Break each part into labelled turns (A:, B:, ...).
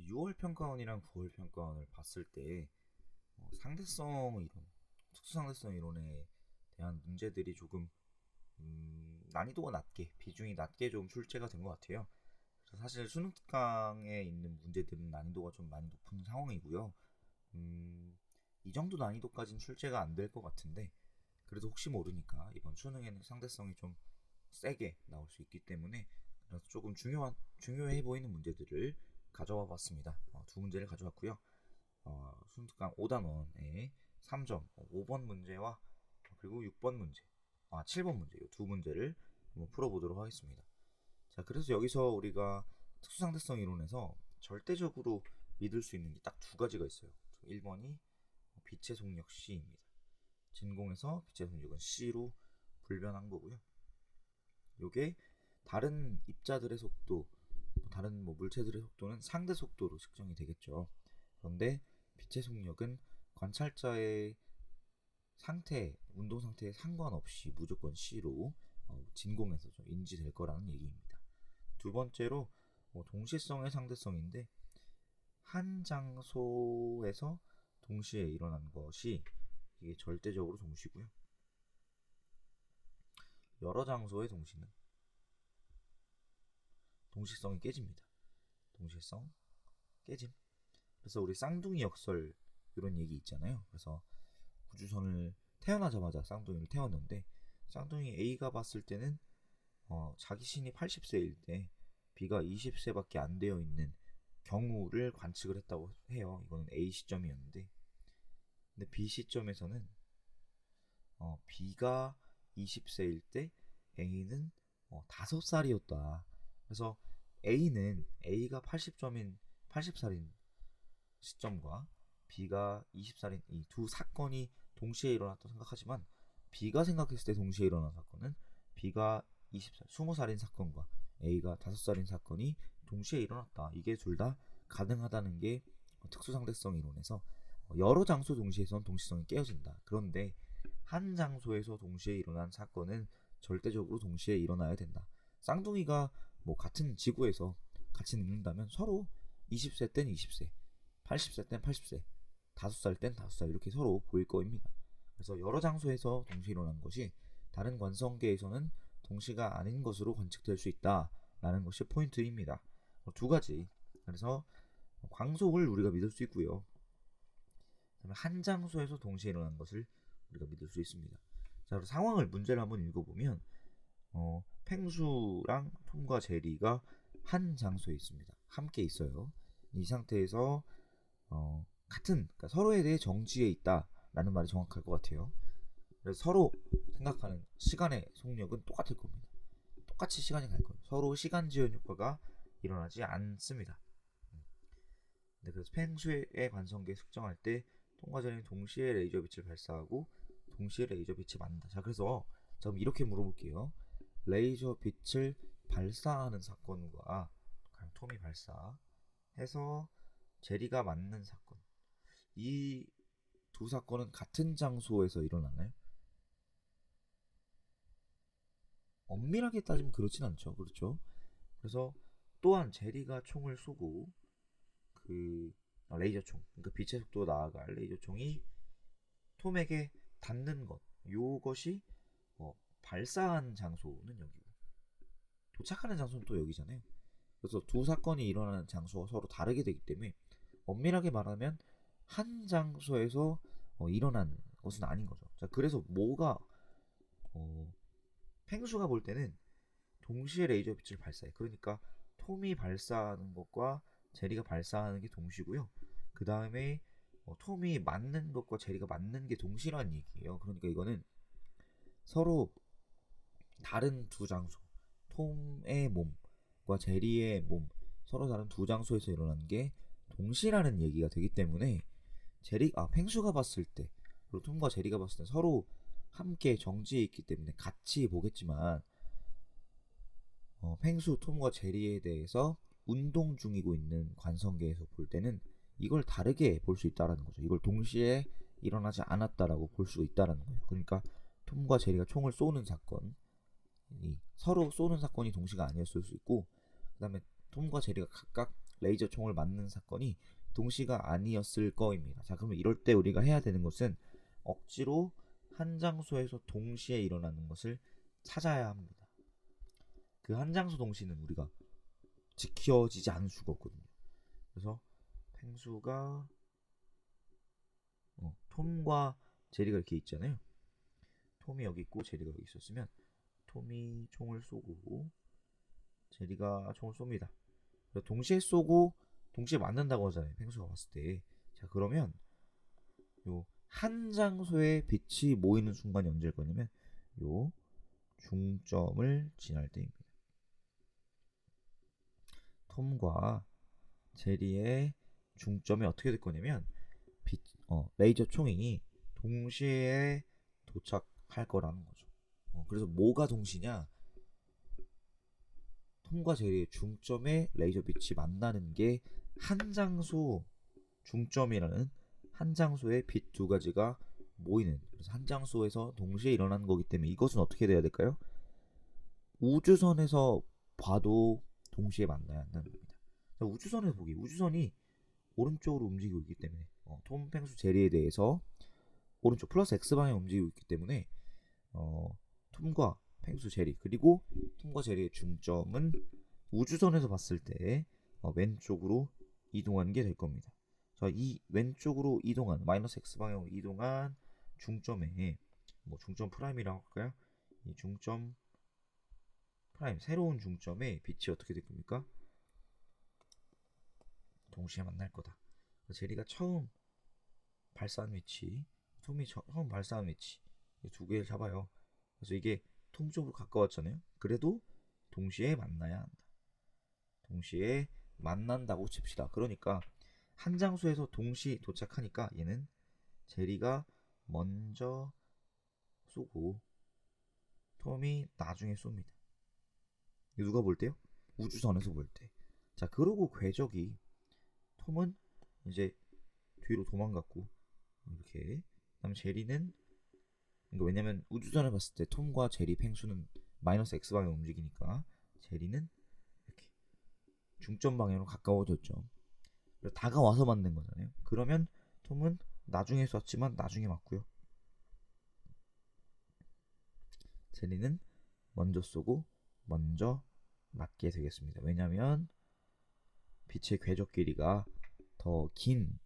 A: 6월 평가원이랑 9월 평가원을 봤을 때 상대성 이론, 특수상대성 이론에 대한 문제들이 조금 난이도가 낮게, 비중이 낮게 좀 출제가 된 것 같아요. 그래서 사실 수능 특강에 있는 문제들은 난이도가 좀 많이 높은 상황이고요. 이 정도 난이도까지는 출제가 안 될 것 같은데, 그래도 혹시 모르니까 이번 수능에는 상대성이 좀 세게 나올 수 있기 때문에 그래서 조금 중요해 보이는 문제들을 가져와 봤습니다. 두 문제를 가져왔고요. 수능특강 5단원에 3점, 5번 문제와 그리고 6번 문제, 7번 문제, 이 두 문제를 한번 풀어보도록 하겠습니다. 자, 그래서 여기서 우리가 특수상대성 이론에서 절대적으로 믿을 수 있는 게 딱 두 가지가 있어요. 1번이 빛의 속력 C입니다. 진공에서 빛의 속력은 C로 불변한 거고요. 요게 다른 입자들의 속도, 다른 물체들의 속도는 상대 속도로 측정이 되겠죠. 그런데 빛의 속력은 관찰자의 상태, 운동 상태에 상관없이 무조건 C로 진공에서 좀 인지될 거라는 얘기입니다. 두 번째로 동시성의 상대성인데 한 장소에서 동시에 일어난 것이 이게 절대적으로 동시고요. 여러 장소의 동시는 동시성이 깨집니다. 동시성 깨짐. 그래서 우리 쌍둥이 역설 이런 얘기 있잖아요. 그래서 우주선을 태어나자마자 쌍둥이를 태웠는데 쌍둥이 A가 봤을 때는 자기 신이 80세일 때 B가 20세밖에 안 되어 있는 경우를 관측을 했다고 해요. 이거는 A 시점이었는데, 근데 B 시점에서는 B가 20세일 때 A는 5살이었다. 그래서 A가 80살인 시점과 B가 20살인 이 두 사건이 동시에 일어났다고 생각하지만 B가 생각했을 때 동시에 일어난 사건은 B가 20살, 20살인 사건과 A가 5살인 사건이 동시에 일어났다. 이게 둘 다 가능하다는 게 특수상대성 이론에서 여러 장소 동시에선 동시성이 깨어진다. 그런데 한 장소에서 동시에 일어난 사건은 절대적으로 동시에 일어나야 된다. 쌍둥이가 같은 지구에서 같이 늙는다면 서로 20세 땐 20세, 80세 땐 80세, 5살 땐 5살 이렇게 서로 보일 거입니다. 그래서 여러 장소에서 동시에 일어난 것이 다른 관성계에서는 동시가 아닌 것으로 관측될 수 있다라는 것이 포인트입니다. 두 가지. 그래서 광속을 우리가 믿을 수 있고요. 한 장소에서 동시에 일어난 것을 우리가 믿을 수 있습니다. 자, 상황을 문제를 한번 읽어보면 펭수랑 톰과 제리가 한 장소에 있습니다. 함께 있어요. 이 상태에서 그러니까 서로에 대해 정지해 있다라는 말이 정확할 것 같아요. 그래서 서로 생각하는 시간의 속력은 똑같을 겁니다. 똑같이 시간이 갈 거예요. 서로 시간 지연 효과가 일어나지 않습니다. 네, 그래서 펭수의 관성계 측정할 때 톰과 제리는 동시에 레이저 빛을 발사하고 동시에 레이저 빛이 맞는다. 자, 그래서 그럼 이렇게 물어볼게요. 레이저 빛을 발사하는 사건과 톰이 발사해서 제리가 맞는 사건, 이 두 사건은 같은 장소에서 일어나나요? 엄밀하게 따지면 그렇진 않죠. 그렇죠? 그래서 또한 제리가 총을 쏘고 레이저 총, 그러니까 빛의 속도로 나아갈 레이저 총이 톰에게 닿는 것, 요것이 발사한 장소는 여기고 도착하는 장소는 또 여기잖아요. 그래서 두 사건이 일어나는 장소가 서로 다르게 되기 때문에 엄밀하게 말하면 한 장소에서 일어난 것은 아닌 거죠. 자, 그래서 펭수가 볼 때는 동시에 레이저 빛을 발사해. 그러니까 톰이 발사하는 것과 제리가 발사하는 게 동시고요. 그 다음에 톰이 맞는 것과 제리가 맞는 게 동시라는 얘기예요. 그러니까 이거는 서로 다른 두 장소, 톰의 몸과 제리의 몸, 서로 다른 두 장소에서 일어난 게 동시라는 얘기가 되기 때문에 펭수가 봤을 때 그리고 톰과 제리가 봤을 때 서로 함께 정지해 있기 때문에 같이 보겠지만 펭수, 톰과 제리에 대해서 운동 중이고 있는 관성계에서 볼 때는 이걸 다르게 볼 수 있다라는 거죠. 이걸 동시에 일어나지 않았다라고 볼 수 있다라는 거예요. 그러니까 톰과 제리가 총을 쏘는 사건, 서로 쏘는 사건이 동시가 아니었을 수 있고, 그 다음에 톰과 제리가 각각 레이저 총을 맞는 사건이 동시가 아니었을 거입니다. 자, 그러면 이럴 때 우리가 해야 되는 것은 억지로 한 장소에서 동시에 일어나는 것을 찾아야 합니다. 그 한 장소 동시는 우리가 지켜지지 않을 수가 없거든요. 그래서 펭수가 톰과 제리가 이렇게 있잖아요. 톰이 여기 있고 제리가 여기 있었으면 톰이 총을 쏘고 제리가 총을 쏩니다. 동시에 쏘고 동시에 맞는다고 하잖아요. 펭수가 봤을 때. 자, 그러면 요 한 장소에 빛이 모이는 순간이 언제일 거냐면 요 중점을 지날 때입니다. 톰과 제리의 중점이 어떻게 될 거냐면 레이저 총이 동시에 도착할 거라는 거죠. 그래서 뭐가 동시냐? 톰과 제리의 중점에 레이저 빛이 만나는 게 한 장소 중점이라는 한 장소에 빛 두 가지가 모이는, 그래서 한 장소에서 동시에 일어나는 거기 때문에 이것은 어떻게 돼야 될까요? 우주선에서 봐도 동시에 만나야 한다는 겁니다. 자, 우주선에서 보기, 우주선이 오른쪽으로 움직이고 있기 때문에 톰, 펭수, 제리에 대해서 오른쪽 플러스 X방향 움직이고 있기 때문에 톰과 펭수, 제리, 그리고 톰과 제리의 중점은 우주선에서 봤을 때 왼쪽으로 이동하는 게 될 겁니다. 자, 이 왼쪽으로 이동한 마이너스 X방향으로 이동한 중점에 중점 프라임이라고 할까요? 이 중점 프라임, 새로운 중점에 빛이 어떻게 될 겁니까? 동시에 만날 거다. 제리가 처음 발사한 위치, 톰이 처음 발사한 위치, 두 개를 잡아요. 그래서 이게 톰 쪽으로 가까웠잖아요. 그래도 동시에 만나야 한다. 동시에 만난다고 칩시다. 그러니까 한 장소에서 동시 도착하니까 얘는 제리가 먼저 쏘고 톰이 나중에 쏩니다. 누가 볼 때요? 우주선에서 볼 때. 자, 그러고 궤적이 톰은 이제 뒤로 도망갔고 이렇게. 그다음 제리는 왜냐면 우주선을 봤을 때 톰과 제리, 펭수는 마이너스 X 방향으로 움직이니까 제리는 이렇게 중점 방향으로 가까워졌죠. 다가와서 맞는 거잖아요. 그러면 톰은 나중에 쐈지만 나중에 맞고요. 제리는 먼저 쏘고 먼저 맞게 되겠습니다. 왜냐면 빛의 궤적 길이가 더 긴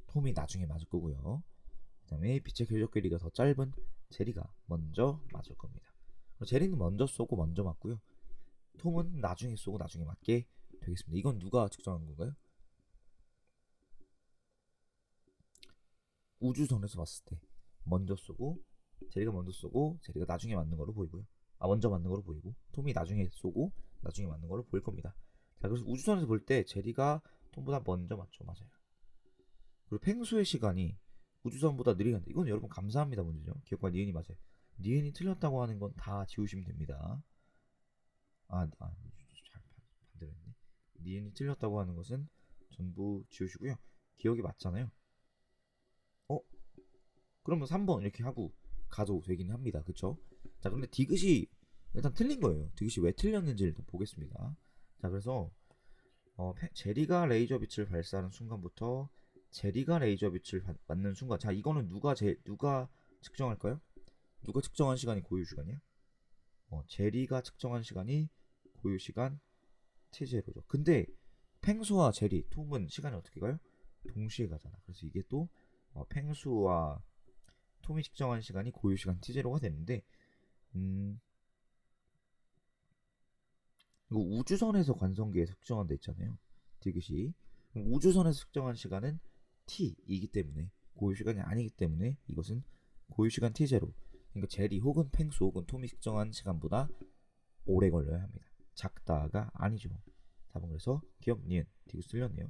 A: 톰이 나중에 맞을 거고요. 그 다음에 빛의 궤적 길이가 더 짧은 제리가 먼저 맞을 겁니다. 제리는 먼저 쏘고 먼저 맞고요. 톰은 나중에 쏘고 나중에 맞게 되겠습니다. 이건 누가 측정한 건가요? 우주선에서 봤을 때 먼저 쏘고 제리가 먼저 쏘고 제리가 나중에 맞는 거로 보이고요. 먼저 맞는 거로 보이고 톰이 나중에 쏘고 나중에 맞는 거로 보일 겁니다. 자, 그래서 우주선에서 볼 때 제리가 톰보다 먼저 맞죠. 맞아요. 그리고 펭수의 시간이 우주선보다 느리간다. 이건 여러분 감사합니다 문제죠. 기억과 니은이 맞아요. 니은이 틀렸다고 하는 건 다 지우시면 됩니다. 잘 반대로 했네. 니은이 틀렸다고 하는 것은 전부 지우시고요. 기억이 맞잖아요. 그러면 3번 이렇게 하고 가도 되긴 합니다. 그쵸? 자, 근데 디귿이 일단 틀린 거예요. 디귿이 왜 틀렸는지를 일단 보겠습니다. 자, 그래서 제리가 레이저 빛을 발사하는 순간부터 제리가 레이저 빛을 맞는 순간. 자, 이거는 누가 측정할까요? 누가 측정한 시간이 고유 시간이야? 제리가 측정한 시간이 고유 시간 T0죠. 근데 펭수와 제리, 톰은 시간이 어떻게 가요? 동시에 가잖아. 그래서 이게 또 펭수와 톰이 측정한 시간이 고유 시간 T0가 되는데 이거 우주선에서 관성기에 측정한 데 있잖아요. 디귿이. 우주선에서 측정한 시간은 T이기 때문에 고유 시간이 아니기 때문에 이것은 고유 시간 T0. 그러니까 제리 혹은 펭수 혹은 톰이 측정한 시간보다 오래 걸려야 합니다. 작다가 아니죠. 답은 그래서 기억 니은 디귿 틀렸네요.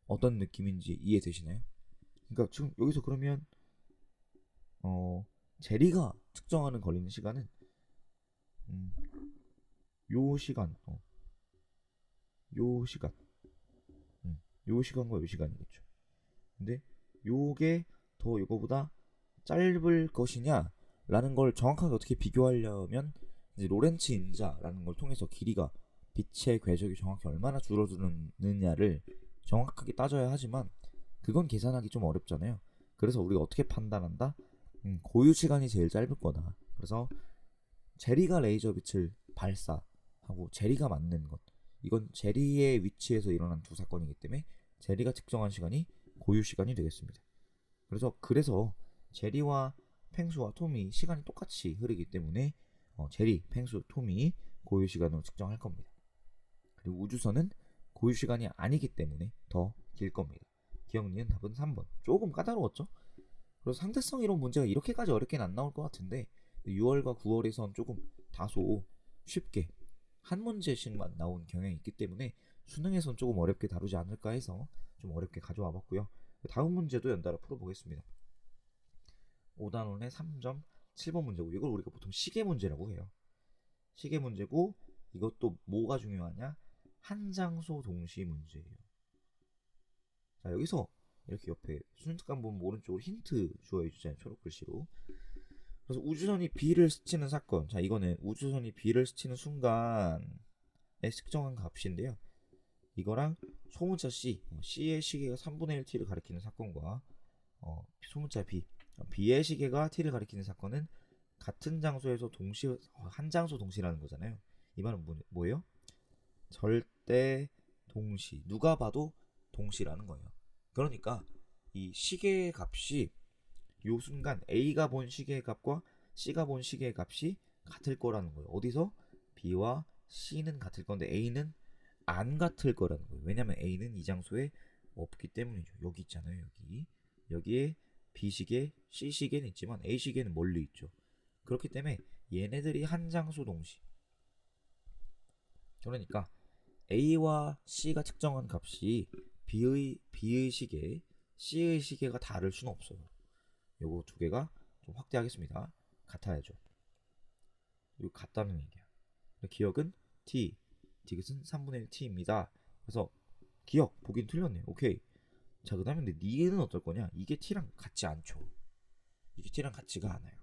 A: 어떤 느낌인지 이해되시나요? 그러니까 지금 여기서 그러면 제리가 측정하는 걸리는 시간은 요 시간 요 시간 요 시간과 요 시간이겠죠. 근데 요게 더 이거보다 짧을 것이냐 라는 걸 정확하게 어떻게 비교하려면 이제 로렌츠 인자라는 걸 통해서 길이가 빛의 궤적이 정확히 얼마나 줄어드느냐를 정확하게 따져야 하지만 그건 계산하기 좀 어렵잖아요. 그래서 우리가 어떻게 판단한다? 고유 시간이 제일 짧을 거다. 그래서 제리가 레이저 빛을 발사하고 제리가 맞는 것, 이건 제리의 위치에서 일어난 두 사건이기 때문에 제리가 측정한 시간이 고유 시간이 되겠습니다. 그래서 제리와 펭수와 톰이 시간이 똑같이 흐르기 때문에 제리, 펭수, 톰이 고유 시간으로 측정할 겁니다. 그리고 우주선은 고유 시간이 아니기 때문에 더 길 겁니다. 기억 니은 답은 3번. 조금 까다로웠죠? 그래서 상대성 이론 문제가 이렇게까지 어렵게는 안 나올 것 같은데 6월과 9월에선 조금 다소 쉽게 한 문제씩만 나온 경향이 있기 때문에 수능에선 조금 어렵게 다루지 않을까 해서 좀 어렵게 가져와 봤고요. 다음 문제도 연달아 풀어보겠습니다. 5단원의 3점 7번 문제고, 이걸 우리가 보통 시계 문제라고 해요. 시계 문제고, 이것도 뭐가 중요하냐? 한 장소 동시 문제예요. 자, 여기서 이렇게 옆에 순특감 보면 오른쪽으로 힌트 주어주잖아요, 초록 글씨로. 그래서 우주선이 B를 스치는 사건. 자, 이거는 우주선이 B를 스치는 순간에 측정한 값인데요. 이거랑 소문자 C의 시계가 3분의 1T를 가리키는 사건과 소문자 B의 시계가 T를 가리키는 사건은 같은 장소에서 동시, 한 장소 동시라는 거잖아요. 이 말은 뭐예요? 절대 동시, 누가 봐도 동시라는 거예요. 그러니까 이 시계의 값이 요 순간 A가 본 시계의 값과 C가 본 시계의 값이 같을 거라는 거예요. 어디서? B와 C는 같을 건데 A는 안 같을 거라는 거예요. 왜냐면 A는 이 장소에 없기 때문이죠. 여기 있잖아요. 여기에 B 시계, C 시계는 있지만 A 시계는 멀리 있죠. 그렇기 때문에 얘네들이 한 장소 동시. 그러니까 A와 C가 측정한 값이 B의 시계, C의 시계가 다를 수는 없어요. 요거 두 개가 좀 확대하겠습니다. 같아야죠. 이거 같다는 얘기야. 기억은 T, 디귿은 3분의 1T입니다. 그래서 기억 보긴 틀렸네. 오케이. 자, 그 다음에 근데 니은 어떨 거냐? 이게 T랑 같지 않죠. 이게 T랑 같지가 않아요.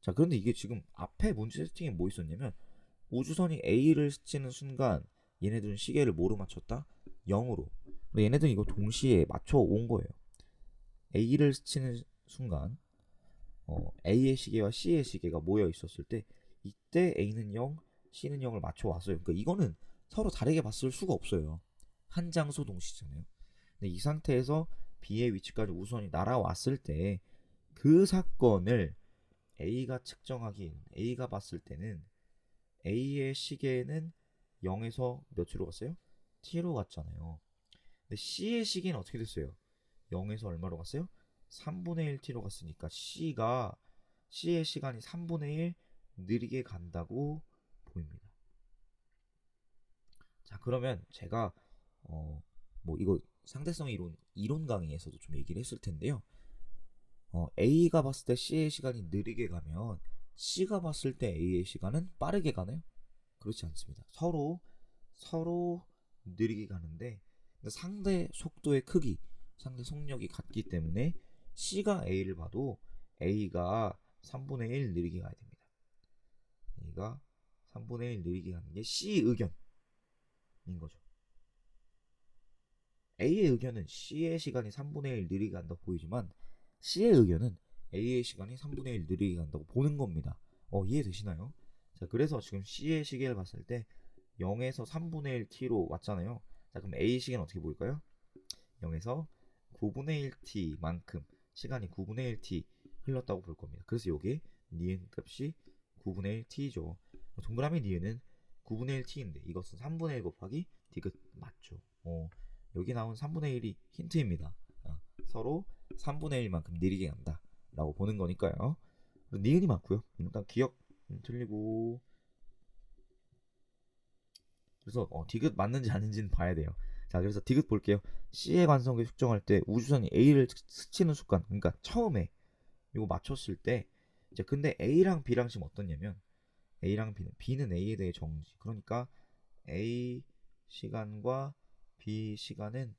A: 자, 그런데 이게 지금 앞에 문제 세팅에 뭐 있었냐면 우주선이 A를 스치는 순간 얘네들은 시계를 뭐로 맞췄다? 0으로. 얘네들은 이거 동시에 맞춰 온 거예요. A를 스치는 순간 A의 시계와 C의 시계가 모여 있었을 때 이때 A는 0, C는 0을 맞춰 왔어요. 그러니까 이거는 서로 다르게 봤을 수가 없어요. 한 장소 동시잖아요. 근데 이 상태에서 B의 위치까지 우주선이 날아왔을 때 그 사건을 A가 A가 봤을 때는 A의 시계는 0에서 몇으로 갔어요? T로 갔잖아요. 근데 C의 시계는 어떻게 됐어요? 0에서 얼마로 갔어요? 3분의 1T로 갔으니까 C의 시간이 3분의 1 느리게 간다고 보입니다. 자, 그러면 제가 뭐 이거 상대성 이론 강의에서도 좀 얘기를 했을 텐데요. A가 봤을 때 C의 시간이 느리게 가면 C가 봤을 때 A의 시간은 빠르게 가나요? 그렇지 않습니다. 서로 느리게 가는데 상대 속도의 크기, 상대 속력이 같기 때문에 C가 A를 봐도 A가 3분의 1 느리게 가야 됩니다. A가 3분의 1 느리게 가는 게 C 의견인 거죠. A의 의견은 C의 시간이 3분의 1 느리게 간다고 보이지만 C의 의견은 A의 시간이 3분의 1 느리게 간다고 보는 겁니다. 이해되시나요? 자, 그래서 지금 C의 시계를 봤을 때 0에서 3분의 1T로 왔잖아요. 자, 그럼 A 시계는 어떻게 보일까요? 0에서 9분의 1T만큼 시간이 9분의 1T 흘렀다고 볼 겁니다. 그래서 여기 니은 값이 9분의 1T죠. 동그라미 니은은 9분의 1T인데 이것은 3분의 1 곱하기 디귿 맞죠. 여기 나온 3분의 1이 힌트입니다. 서로 3분의 1만큼 느리게 간다 라고 보는 거니까요. 니은이 맞고요. 일단 기억 틀리고, 그래서 디귿 맞는지 아닌지는 봐야 돼요. 자, 그래서 디귿 볼게요. C의 관성계 측정할 때 우주선이 A를 스치는 순간, 그러니까 처음에 이거 맞췄을 때 이제 근데 A랑 B랑 지금 어떻냐면 A랑 B는 A에 대해 정지. 그러니까 A 시간과 B 시간은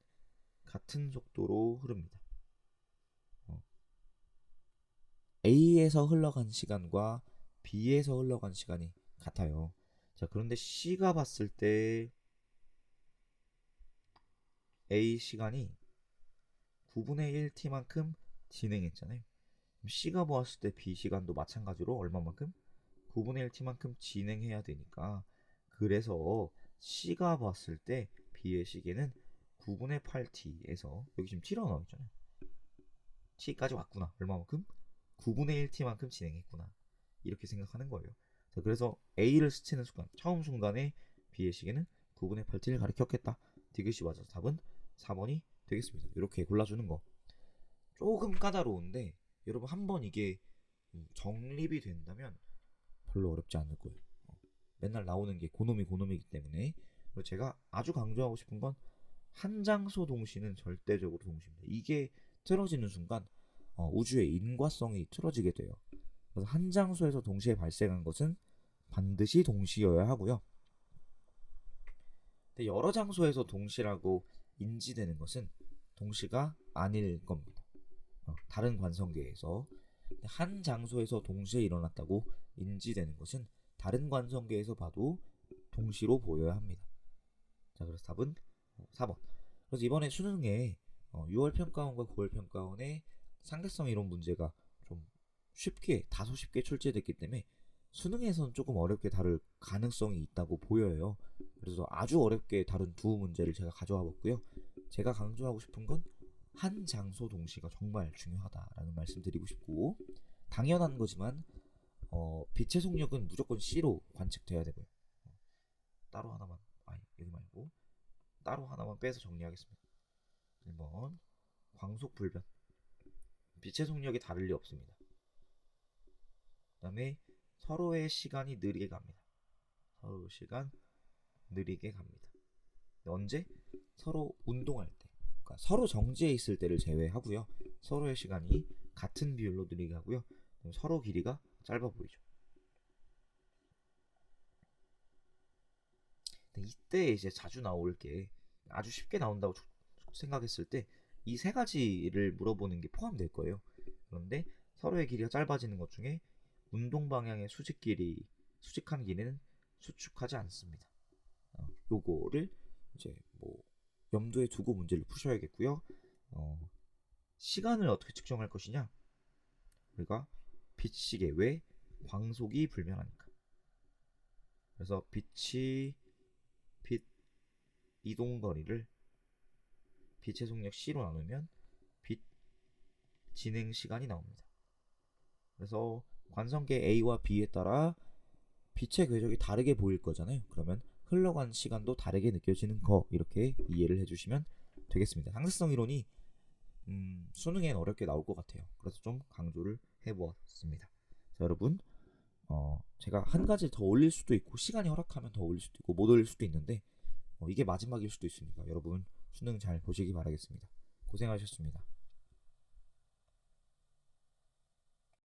A: 같은 속도로 흐릅니다. A에서 흘러간 시간과 B에서 흘러간 시간이 같아요. 자, 그런데 C가 봤을 때 A 시간이 9분의 1t만큼 진행했잖아요. 그럼 C가 보았을 때 B 시간도 마찬가지로 얼마만큼? 9분의 1t만큼 진행해야 되니까, 그래서 C가 봤을 때 B의 시계는 9분의 8t에서 여기 지금 t라고 나와 있잖아요. t까지 왔구나. 얼마만큼? 9분의 1t만큼 진행했구나. 이렇게 생각하는 거예요. 자, 그래서 A를 스치는 순간, 처음 순간에 B의 시계는 9분의 8t를 가리켰겠다. 디귿이 맞아서 답은 4번이 되겠습니다. 이렇게 골라주는 거. 조금 까다로운데 여러분 한번 이게 정립이 된다면 별로 어렵지 않을 거예요. 맨날 나오는 게 고놈이기 때문에. 그리고 제가 아주 강조하고 싶은 건 한 장소 동시는 절대적으로 동시입니다. 이게 틀어지는 순간 우주의 인과성이 틀어지게 돼요. 그래서 한 장소에서 동시에 발생한 것은 반드시 동시여야 하고요. 근데 여러 장소에서 동시라고 인지되는 것은 동시가 아닐 겁니다. 다른 관성계에서 한 장소에서 동시에 일어났다고 인지되는 것은 다른 관성계에서 봐도 동시로 보여야 합니다. 자, 그래서 답은 4번. 그래서 이번에 수능에 6월 평가원과 9월 평가원의 상대성 이론 문제가 좀 다소 쉽게 출제됐기 때문에 수능에서는 조금 어렵게 다룰 가능성이 있다고 보여요. 그래서 아주 어렵게 다룬 두 문제를 제가 가져와 봤고요. 제가 강조하고 싶은 건 한 장소 동시가 정말 중요하다라는 말씀 드리고 싶고, 당연한 거지만 빛의 속력은 무조건 C로 관측돼야 되고요. 따로 하나만, 여기 말고 따로 하나만 빼서 정리하겠습니다. 1번 광속 불변, 빛의 속력이 다를 리 없습니다. 그 다음에 서로의 시간이 느리게 갑니다. 서로 시간 느리게 갑니다. 언제? 서로 운동할 때, 그러니까 서로 정지해 있을 때를 제외하고요. 서로의 시간이 같은 비율로 느리게 가고요. 서로 길이가 짧아 보이죠. 이때 이제 자주 나올 게, 아주 쉽게 나온다고 생각했을 때 이 세 가지를 물어보는 게 포함될 거예요. 그런데 서로의 길이가 짧아지는 것 중에 운동 방향의 수직한 길이는 수축하지 않습니다. 요거를 이제 뭐 염두에 두고 문제를 푸셔야겠고요. 시간을 어떻게 측정할 것이냐? 우리가 빛시계, 왜? 광속이 불변하니까. 그래서 빛 이동거리를 빛의 속력 C로 나누면 빛 진행 시간이 나옵니다. 그래서 관성계 A와 B에 따라 빛의 궤적이 다르게 보일 거잖아요. 그러면 흘러간 시간도 다르게 느껴지는 거, 이렇게 이해를 해주시면 되겠습니다. 상대성 이론이 수능엔 어렵게 나올 것 같아요. 그래서 좀 강조를 해보았습니다. 자, 여러분, 제가 한 가지 더 올릴 수도 있고, 시간이 허락하면 더 올릴 수도 있고, 못 올릴 수도 있는데 이게 마지막일 수도 있으니까 여러분 수능 잘 보시기 바라겠습니다. 고생하셨습니다.